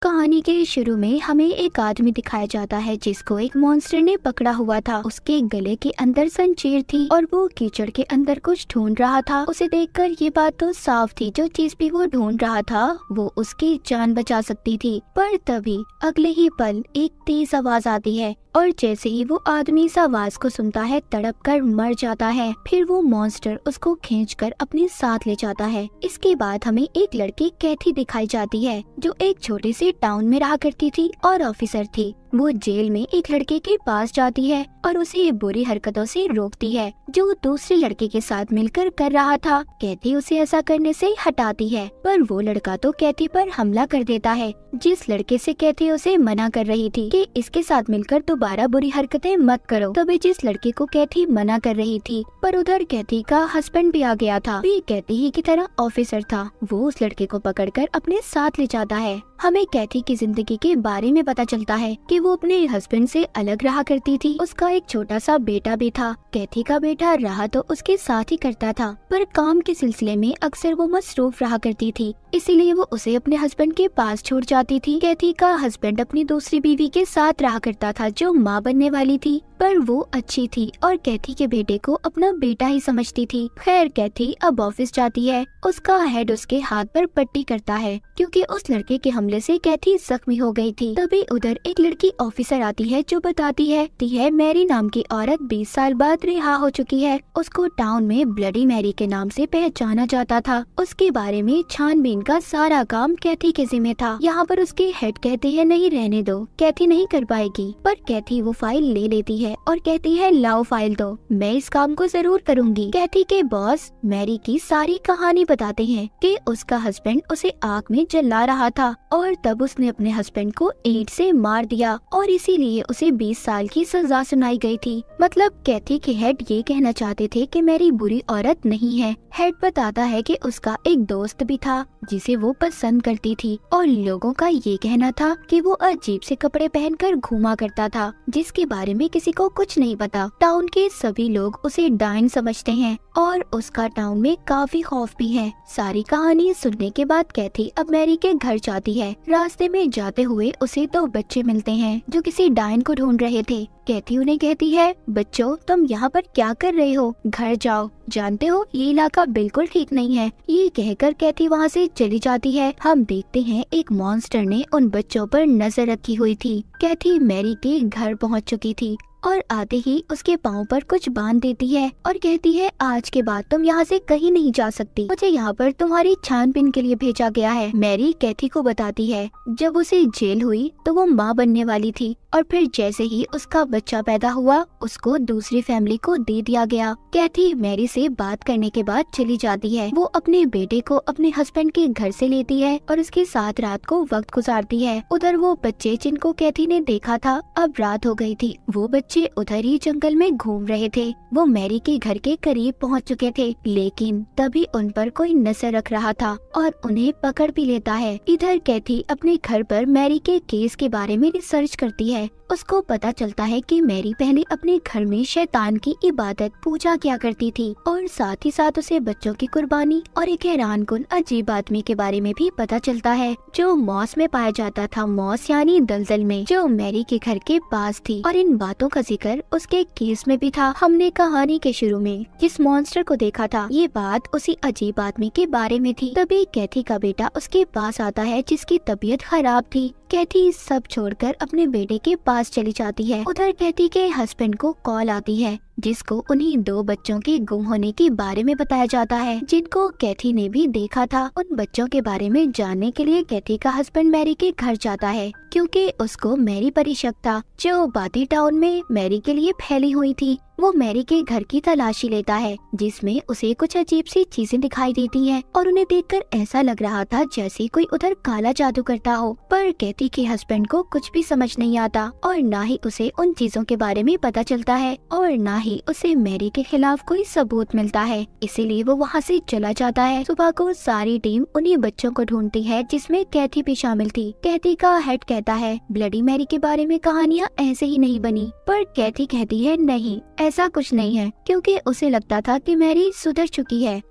कहानी के शुरू में हमें एक आदमी दिखाया जाता है जिसको एक मॉन्स्टर ने पकड़ा हुआ था। उसके गले के अंदर जंजीर थी और वो कीचड़ के अंदर कुछ ढूंढ रहा था। उसे देखकर ये बात तो साफ थी, जो चीज भी वो ढूंढ रहा था वो उसकी जान बचा सकती थी। पर तभी अगले ही पल एक तेज आवाज आती है और जैसे ही वो आदमी इस आवाज को सुनता है तड़प कर मर जाता है। फिर वो मॉन्स्टर उसको खींचकर अपने साथ ले जाता है। इसके बाद हमें एक लड़की कैथी दिखाई जाती है जो एक छोटे से टाउन में रहा करती थी और ऑफिसर थी। वो जेल में एक लड़के के पास जाती है और उसे बुरी हरकतों से रोकती है जो दूसरे लड़के के साथ मिलकर कर रहा था। कैथी उसे ऐसा करने से हटाती है पर वो लड़का तो कैथी पर हमला कर देता है। जिस लड़के से कैथी उसे मना कर रही थी कि इसके साथ मिलकर दोबारा बुरी हरकतें मत करो, तभी जिस लड़के को कैथी मना कर रही थी पर उधर कैथी का हस्बैंड भी आ गया था। भी कैथी ही की तरह ऑफिसर था। वो उस लड़के को पकड़कर अपने साथ ले जाता है। हमें कैथी की जिंदगी के बारे में पता चलता है कि वो अपने हस्बैंड से अलग रहा करती थी। उसका एक छोटा सा बेटा भी था। कैथी का बेटा रहा तो उसके साथ ही करता था पर काम के सिलसिले में अक्सर वो मसरूफ रहा करती थी, इसीलिए वो उसे अपने हस्बैंड के पास छोड़ जाती थी। कैथी का हस्बैंड अपनी दूसरी बीवी के साथ रहा करता था जो माँ बनने वाली थी, पर वो अच्छी थी और कैथी के बेटे को अपना बेटा ही समझती थी। खैर कैथी अब ऑफिस जाती है। उसका हेड उसके हाथ पर पट्टी करता है क्योंकि उस लड़के के हमले से कैथी जख्मी हो गई थी। तभी उधर एक लड़की ऑफिसर आती है जो बताती है मैरी नाम की औरत 20 साल बाद रिहा हो चुकी है। उसको टाउन में ब्लडी मैरी के नाम से पहचाना जाता था। उसके बारे में छानबीन का सारा काम कैथी के जिम्मे था। यहाँ पर उसके हेड कहते हैं नहीं रहने दो, कैथी नहीं कर पाएगी। पर कैथी वो फाइल ले लेती है और कहती है लाओ फाइल दो, मैं इस काम को जरूर करूंगी। कैथी के बॉस मैरी की सारी कहानी बताते हैं कि उसका हस्बैंड उसे आग में जला रहा था और तब उसने अपने हस्बैंड को ईंट से मार दिया और इसीलिए उसे 20 साल की सजा सुनाई गई थी। मतलब कैथी के हेड ये कहना चाहते थे कि मैरी बुरी औरत नहीं है। हेड बताता है कि उसका एक दोस्त भी था जिसे वो पसंद करती थी और लोगों का ये कहना था कि वो अजीब से कपड़े पहनकर घूमा करता था जिसके बारे में किसी को कुछ नहीं पता। टाउन के सभी लोग उसे डायन समझते हैं और उसका टाउन में काफी खौफ भी है। सारी कहानी सुनने के बाद कैथी अब मैरी के घर जाती है। रास्ते में जाते हुए उसे 2 बच्चे मिलते हैं जो किसी डायन को ढूंढ रहे थे। कैथी उन्हें कहती है बच्चों तुम यहाँ पर क्या कर रहे हो, घर जाओ, जानते हो ये इलाका बिल्कुल ठीक नहीं है। ये कहकर कैथी वहाँ से चली जाती है। हम देखते हैं एक मॉन्स्टर ने उन बच्चों पर नजर रखी हुई थी। कैथी मैरी के घर पहुँच चुकी थी और आते ही उसके पाँव पर कुछ बांध देती है और कहती है आज के बाद तुम यहाँ से कहीं नहीं जा सकती, मुझे यहाँ पर तुम्हारी छानबीन के लिए भेजा गया है। मैरी कैथी को बताती है जब उसे जेल हुई तो वो माँ बनने वाली थी और फिर जैसे ही उसका बच्चा पैदा हुआ उसको दूसरी फैमिली को दे दिया गया। कैथी मैरी से बात करने के बाद चली जाती है। वो अपने बेटे को अपने हस्बैंड के घर से लेती है और उसके साथ रात को वक्त गुजारती है। उधर वो बच्चे जिनको कैथी ने देखा था अब रात हो गई थी। वो बच्चे उधर ही जंगल में घूम रहे थे। वो मैरी के घर के करीब पहुंच चुके थे लेकिन तभी उन पर कोई नजर रख रहा था और उन्हें पकड़ भी लेता है। इधर कैथी अपने घर पर मैरी के केस के बारे में रिसर्च करती है। उसको पता चलता है कि मैरी पहले अपने घर में शैतान की इबादत पूजा किया करती थी और साथ ही साथ उसे बच्चों की कुर्बानी और एक हैरानकुन अजीब आदमी के बारे में भी पता चलता है जो मॉस में पाया जाता था। मॉस यानी दलदल में जो मैरी के घर के पास थी और इन बातों का जिक्र उसके केस में भी था। हमने कहानी के शुरू में जिस मॉन्स्टर को देखा था ये बात उसी अजीब आदमी के बारे में थी। तभी कैथी का बेटा उसके पास आता है जिसकी तबीयत खराब थी। कैथी सब छोड़कर अपने बेटे के पास चली जाती है। उधर कैथी के हस्बैंड को कॉल आती है जिसको उन्हीं 2 बच्चों के गुम होने के बारे में बताया जाता है जिनको कैथी ने भी देखा था। उन बच्चों के बारे में जानने के लिए कैथी का हस्बैंड मैरी के घर जाता है क्योंकि उसको मैरी पर ही शक था जो बाती टाउन में मैरी के लिए फैली हुई थी। वो मैरी के घर की तलाशी लेता है जिसमें उसे कुछ अजीब सी चीजें दिखाई देती हैं और उन्हें देखकर ऐसा लग रहा था जैसे कोई उधर काला जादू करता हो। पर कैथी के हस्बैंड को कुछ भी समझ नहीं आता और ना ही उसे उन चीजों के बारे में पता चलता है और ना ही उसे मैरी के खिलाफ कोई सबूत मिलता है, इसीलिए वो वहाँ से चला जाता है। सुबह को सारी टीम उन्हीं बच्चों को ढूंढती है जिसमें कैथी भी शामिल थी। कैथी का हेड कहता है ब्लडी मैरी के बारे में कहानियाँ ऐसे ही नहीं बनी, पर कैथी कहती है नहीं ऐसा कुछ नहीं है क्योंकि उसे लगता था कि मैरी सुधर चुकी है।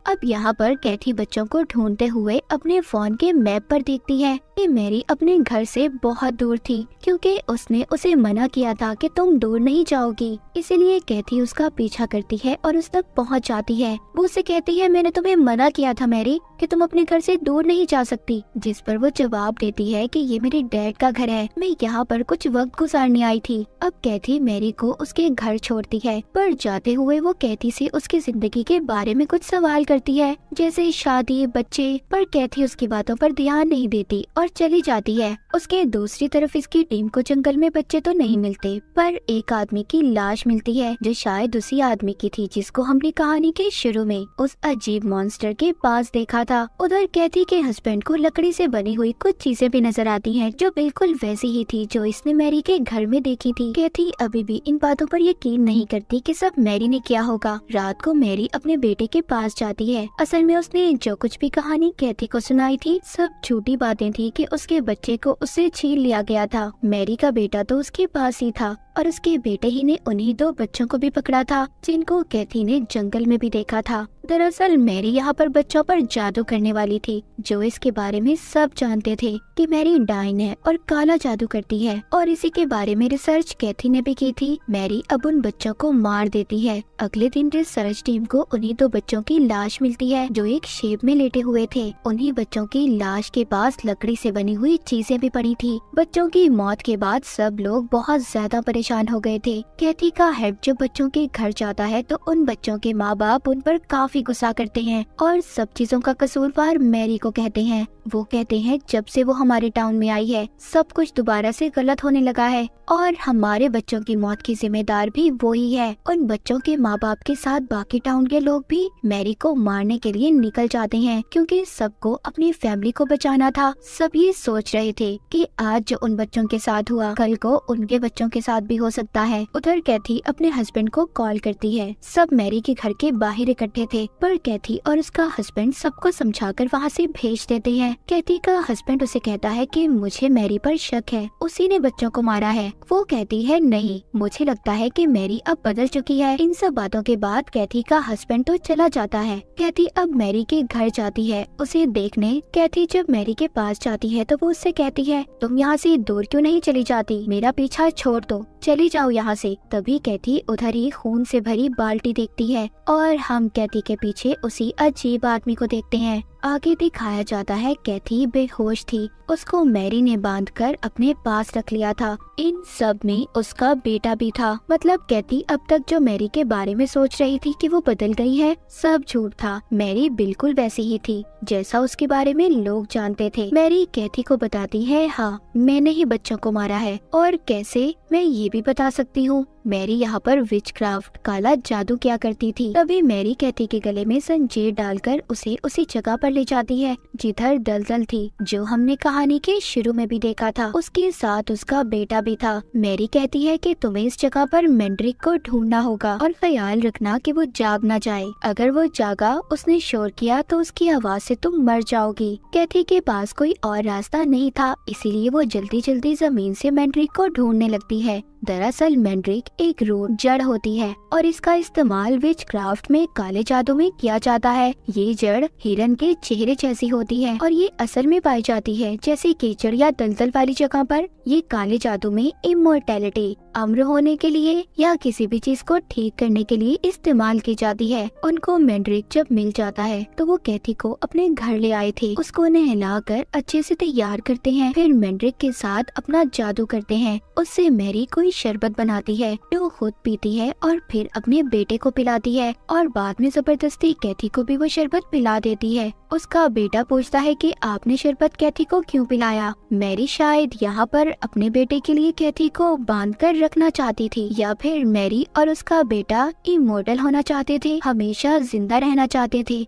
अब यहाँ पर कैथी बच्चों को ढूंढते हुए अपने फोन के मैप पर देखती है कि मैरी अपने घर से बहुत दूर थी, क्योंकि उसने उसे मना किया था कि तुम दूर नहीं जाओगी। इसीलिए कैथी उसका पीछा करती है और उस तक पहुँच जाती है। वो उसे कहती है, मैंने तुम्हें मना किया था मैरी कि तुम अपने घर से दूर नहीं जा सकती। जिस पर वो जवाब देती है कि ये मेरे डैड का घर है, मैं यहाँ पर कुछ वक्त गुजारने आई थी। अब कैथी मैरी को उसके घर छोड़ती है, पर जाते हुए वो कैथी से उसकी जिंदगी के बारे में कुछ सवाल करती है, जैसे शादी, बच्चे, पर कैथी उसकी बातों पर ध्यान नहीं देती और चली जाती है। उसके दूसरी तरफ इसकी टीम को जंगल में बच्चे तो नहीं मिलते, पर एक आदमी की लाश मिलती है जो शायद उसी आदमी की थी जिसको हमने कहानी के शुरू में उस अजीब मॉन्स्टर के पास देखा था। उधर कैथी के हस्बैंड को लकड़ी से बनी हुई कुछ चीजें भी नजर आती हैं जो बिल्कुल वैसी ही थी जो इसने मैरी के घर में देखी थी। कैथी अभी भी इन बातों पर यकीन नहीं करती कि सब मैरी ने किया होगा। रात को मैरी अपने बेटे के पास जाती है। असल में उसने जो कुछ भी कहानी कैथी को सुनाई थी सब झूठी बातें थी कि उसके बच्चे को उससे छीन लिया गया था। मैरी का बेटा तो उसके पास ही था और उसके बेटे ही ने उन्हीं 2 बच्चों को भी पकड़ा था जिनको कैथी ने जंगल में भी देखा था। दरअसल मैरी यहाँ पर बच्चों पर जादू करने वाली थी, जो इसके बारे में सब जानते थे कि मैरी डाइन है और काला जादू करती है, और इसी के बारे में रिसर्च कैथी ने भी की थी। मैरी अब उन बच्चों को मार देती है। अगले दिन रिसर्च टीम को उन्हीं 2 बच्चों की लाश मिलती है जो एक शेप में लेटे हुए थे। उन्हीं बच्चों की लाश के पास लकड़ी से बनी हुई चीजें भी पड़ी थी। बच्चों की मौत के बाद सब लोग बहुत ज्यादा परेशान हो गए थे। कैथी का हेड जब बच्चों के घर जाता है तो उन बच्चों के माँ बाप उन पर काफी गुस्सा करते हैं और सब चीजों का कसूरवार मैरी को कहते हैं। वो कहते हैं जब से वो हमारे टाउन में आई है सब कुछ दोबारा से गलत होने लगा है और हमारे बच्चों की मौत की जिम्मेदार भी वो ही है। उन बच्चों के माँ बाप के साथ बाकी टाउन के लोग भी मैरी को मारने के लिए निकल जाते हैं, क्योंकि सबको अपनी फैमिली को बचाना था। सब ये सोच रहे थे कि आज जो उन बच्चों के साथ हुआ कल को उनके बच्चों के साथ भी हो सकता है। उधर कैथी अपने हस्बैंड को कॉल करती है। सब मैरी के घर के बाहर इकट्ठे थे, पर कैथी और उसका हस्बैंड सबको समझाकर वहाँ से भेज देते हैं। कैथी का हस्बैंड उसे कहता है कि मुझे मैरी पर शक है, उसी ने बच्चों को मारा है। वो कहती है नहीं, मुझे लगता है कि मैरी अब बदल चुकी है। इन सब बातों के बाद कैथी का हस्बैंड तो चला जाता है। कैथी अब मैरी के घर जाती है उसे देखने। कैथी जब मैरी के पास जाती है तो वो उससे कहती है, तुम यहाँ से दूर क्यों नहीं चली जाती, मेरा पीछा छोड़ दो, चली जाओ यहाँ से। तभी कैथी उधर ही खून से भरी बाल्टी देखती है और हम कैथी के पीछे उसी अजीब आदमी को देखते हैं। आगे दिखाया जाता है कैथी बेहोश थी, उसको मैरी ने बांधकर अपने पास रख लिया था। इन सब में उसका बेटा भी था। मतलब कैथी अब तक जो मैरी के बारे में सोच रही थी कि वो बदल गई है, सब झूठ था। मैरी बिल्कुल वैसी ही थी जैसा उसके बारे में लोग जानते थे। मैरी कैथी को बताती है, हाँ मैंने ही बच्चों को मारा है, और कैसे मैं ये भी बता सकती हूँ। मैरी यहाँ पर विचक्राफ्ट काला जादू क्या करती थी। तभी मैरी कैथी के गले में जंजीर डालकर उसे उसी जगह पर ले जाती है जिधर दलदल थी, जो हमने कहानी के शुरू में भी देखा था। उसके साथ उसका बेटा भी था। मैरी कहती है कि तुम्हें इस जगह पर मैंड्रिक को ढूंढना होगा और ख्याल रखना कि वो जाग ना जाए। अगर वो जागा, उसने शोर किया तो उसकी आवाज से तुम मर जाओगी। कैथी के पास कोई और रास्ता नहीं था, इसीलिए वो जल्दी जल्दी जमीन से मैंड्रिक को ढूंढने लगती है। दरअसल मैंड्रिक एक रूट जड़ होती है और इसका इस्तेमाल विचक्राफ्ट में काले जादू में किया जाता है। ये जड़ हिरन के चेहरे जैसी होती है और ये असल में पाई जाती है जैसे कीचड़ या दलदल वाली जगह पर। ये काले जादू में इमोर्टैलिटी, अमर होने के लिए या किसी भी चीज को ठीक करने के लिए इस्तेमाल की जाती है। उनको मैंड्रिक जब मिल जाता है तो वो कैथी को अपने घर ले आए थे। उसको नहलाकर अच्छे से तैयार करते हैं, फिर मैंड्रिक के साथ अपना जादू करते हैं। उससे मैरी कोई शरबत बनाती है जो खुद पीती है और फिर अपने बेटे को पिलाती है, और बाद में जबरदस्ती कैथी को भी वो शरबत पिला देती है। उसका बेटा पूछता है कि आपने शरबत कैथी को क्यों पिलाया। मैरी शायद यहाँ पर अपने बेटे के लिए कैथी को बांधकर रखना चाहती थी, या फिर मैरी और उसका बेटा इमोर्टल होना चाहते थे, हमेशा जिंदा रहना चाहते थे।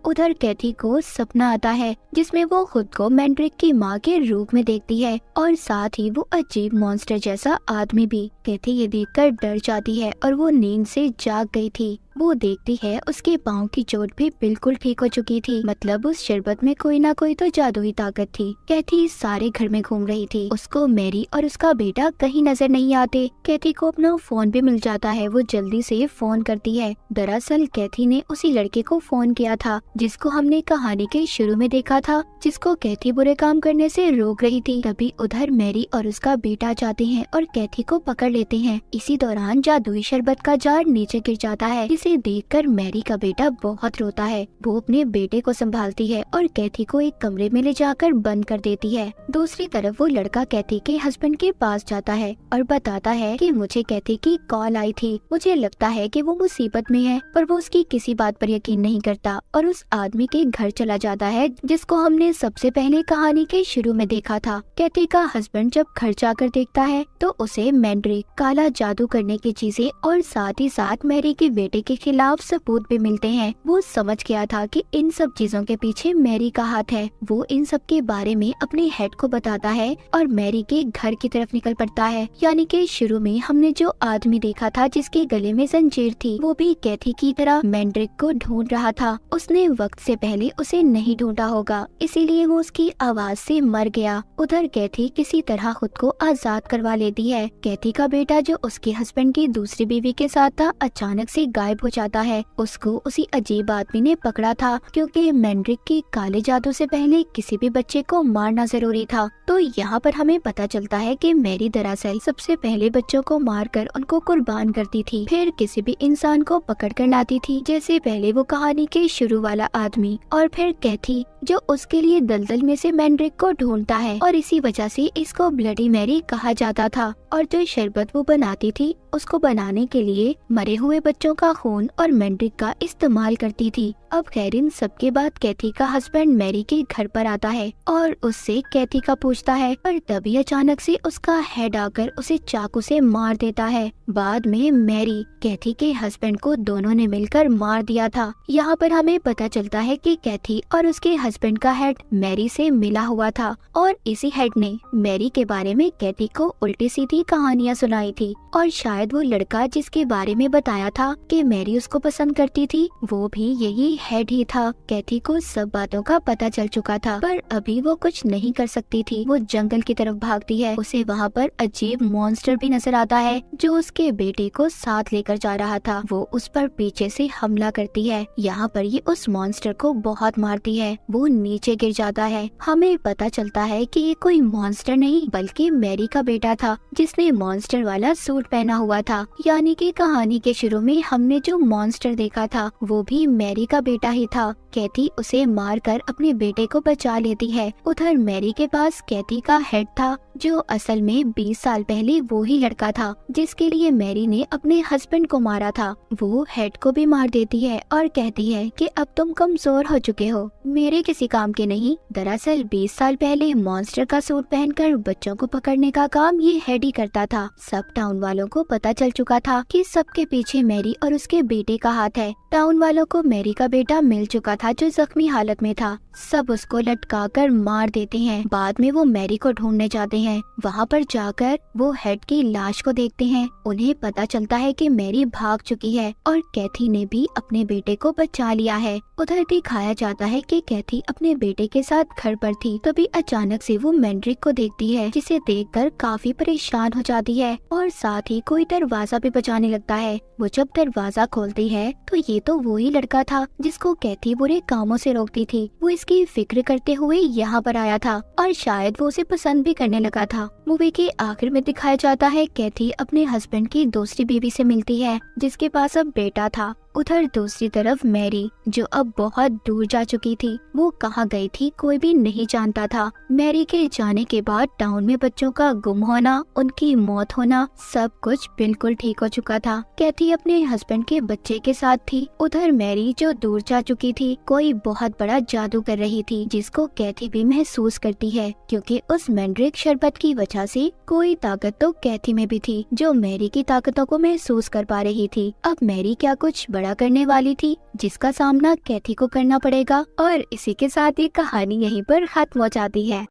उधर कैथी को सपना आता है जिसमें वो खुद को मैंड्रिक की माँ के रूप में देखती है और साथ ही वो अजीब मॉन्स्टर जैसा आदमी भी। कैथी ये देखकर डर जाती है और वो नींद से जाग गई थी। वो देखती है उसके पाँव की चोट भी बिल्कुल ठीक हो चुकी थी। मतलब उस शरबत में कोई ना कोई तो जादुई ताकत थी। कैथी सारे घर में घूम रही थी। उसको मैरी और उसका बेटा कहीं नजर नहीं आते। कैथी को अपना फोन भी मिल जाता है। वो जल्दी से फोन करती है। दरअसल कैथी ने उसी लड़के को फोन किया था जिसको हमने कहानी के शुरू में देखा था, जिसको कैथी बुरे काम करने से रोक रही थी। तभी उधर मैरी और उसका बेटा जाते हैं और कैथी को पकड़ लेते हैं। इसी दौरान जादुई शरबत का जार नीचे गिर जाता है, जिसे देखकर मैरी का बेटा बहुत रोता है। वो अपने बेटे को संभालती है और कैथी को एक कमरे में ले जाकर बंद कर देती है। दूसरी तरफ वो लड़का कैथी के हस्बैंड के पास जाता है और बताता है कि मुझे कैथी की कॉल आई थी। मुझे लगता है कि वो मुसीबत में है, पर वो उसकी किसी बात पर यकीन नहीं करता और उस आदमी के घर चला जाता है जिसको हमने सबसे पहले कहानी के शुरू में देखा था। कैथी का हस्बैंड जब घर जाकर देखता है तो उसे मैंड्रिक, काला जादू करने की चीजें और साथ ही साथ मैरी के बेटे के खिलाफ सबूत भी मिलते हैं। वो समझ गया था कि इन सब चीजों के पीछे मैरी का हाथ है। वो इन सब के बारे में अपने हेड को बताता है और मैरी के घर की तरफ निकल पड़ता है। यानी कि शुरू में हमने जो आदमी देखा था जिसके गले में जंजीर थी, वो भी कैथी की तरह मैंड्रिक को ढूंढ रहा था। उसने वक्त से पहले उसे नहीं ढूंढा होगा, इसीलिए वो उसकी आवाज से मर गया। उधर कैथी किसी तरह खुद को आजाद करवा लेती है। कैथी का बेटा जो उसके हस्बैंड की दूसरी बीवी के साथ था, अचानक से गायब हो जाता है। उसको उसी अजीब आदमी ने पकड़ा था क्योंकि मैंड्रिक के काले जादू से पहले किसी भी बच्चे को मारना जरूरी था। तो यहाँ पर हमें पता चलता है कि मैरी दरअसल सबसे पहले बच्चों को मारकर उनको कुर्बान करती थी, फिर किसी भी इंसान को पकड़ कर लाती थी, जैसे पहले वो कहानी के शुरू वाला आदमी, और फिर कैथी जो उसके लिए दलदल में से मैंड्रिक को ढूंढता है और इसी वजह से इसको ब्लडी मैरी कहा जाता था। और जो शरबत वो बनाती थी उसको बनाने के लिए मरे हुए बच्चों का खून और मैंड्रिक का इस्तेमाल करती थी। अब खैर इन सबके बाद कैथी का हस्बैंड मैरी के घर पर आता है और उससे कैथी का पूछता है, पर तभी अचानक से उसका हेड आकर उसे चाकू से मार देता है। बाद में मैरी कैथी के हस्बैंड को दोनों ने मिलकर मार दिया था। यहाँ पर हमें पता चलता है कि कैथी और उसके हस्बैंड का हेड मैरी से मिला हुआ था और इसी हेड ने मैरी के बारे में कैथी को उल्टी सीधी कहानियाँ सुनाई थी। और शायद वो लड़का जिसके बारे में बताया था कि मैरी उसको पसंद करती थी, वो भी यही हेड ही था। कैथी को सब बातों का पता चल चुका था, पर अभी वो कुछ नहीं कर सकती थी। वो जंगल की तरफ भागती है। उसे वहाँ पर अजीब मॉन्स्टर भी नजर आता है जो उसके बेटे को साथ लेकर जा रहा था। वो उस पर पीछे से हमला करती है। यहाँ पर ये उस मॉन्स्टर को बहुत मारती है। वो नीचे गिर जाता है। हमें पता चलता है कि ये कोई मॉन्स्टर नहीं बल्कि मैरी का बेटा था जिसने मॉन्स्टर वाला सूट पहना हुआ था। यानी कि कहानी के शुरू में हमने जो मॉन्स्टर देखा था वो भी मैरी का बेटा ही था। कैथी उसे मारकर अपने बेटे को बचा लेती है। उधर मैरी के पास कैथी का हेड था जो असल में 20 साल पहले वो ही लड़का था जिसके लिए मैरी ने अपने हस्बैंड को मारा था। वो हेड को भी मार देती है और कहती है कि अब तुम कमजोर हो चुके हो, मेरे किसी काम के नहीं। दरअसल 20 साल पहले मॉन्स्टर का सूट पहनकर बच्चों को पकड़ने का काम ये हेड ही करता था। सब टाउन वालों को पता चल चुका था कि सबके पीछे मैरी और उसके बेटे का हाथ है। टाउन वालों को मैरी का बेटा मिल चुका था जो जख्मी हालत में था। सब उसको लटकाकर मार देते हैं। बाद में वो मैरी को ढूंढने जाते हैं। वहाँ पर जाकर वो हेड की लाश को देखते हैं। उन्हें पता चलता है कि मैरी भाग चुकी है और कैथी ने भी अपने बेटे को बचा लिया है। उधर दिखाया जाता है कि कैथी अपने बेटे के साथ घर पर थी, तभी अचानक से वो मैंड्रिक को देखती है जिसे देखकर काफी परेशान हो जाती है और साथ ही कोई दरवाजा भी बजाने लगता है। वो जब दरवाजा खोलती है तो ये तो वो ही लड़का था जिसको कैथी बुरे कामों से रोकती थी। वो इसकी फिक्र करते हुए यहाँ पर आया था और शायद वो उसे पसंद भी करने लगा था। मूवी के आखिर में दिखाया जाता है कैथी अपने हस्बैंड की दूसरी बीवी से मिलती है जिसके पास अब बेटा था। उधर दूसरी तरफ मैरी जो अब बहुत दूर जा चुकी थी, वो कहाँ गई थी कोई भी नहीं जानता था। मैरी के जाने के बाद टाउन में बच्चों का गुम होना, उनकी मौत होना, सब कुछ बिल्कुल ठीक हो चुका था। कैथी अपने हस्बैंड के बच्चे के साथ थी। उधर मैरी जो दूर जा चुकी थी, कोई बहुत बड़ा जादू कर रही थी जिसको कैथी भी महसूस करती है क्योंकि उस मैंड्रिक शरबत की वजह से कोई ताकत तो कैथी में भी थी जो मैरी की ताकतों को महसूस कर पा रही थी। अब मैरी क्या कुछ बड़ा करने वाली थी जिसका सामना कैथी को करना पड़ेगा। और इसी के साथ ये कहानी यहीं पर खत्म हो जाती है।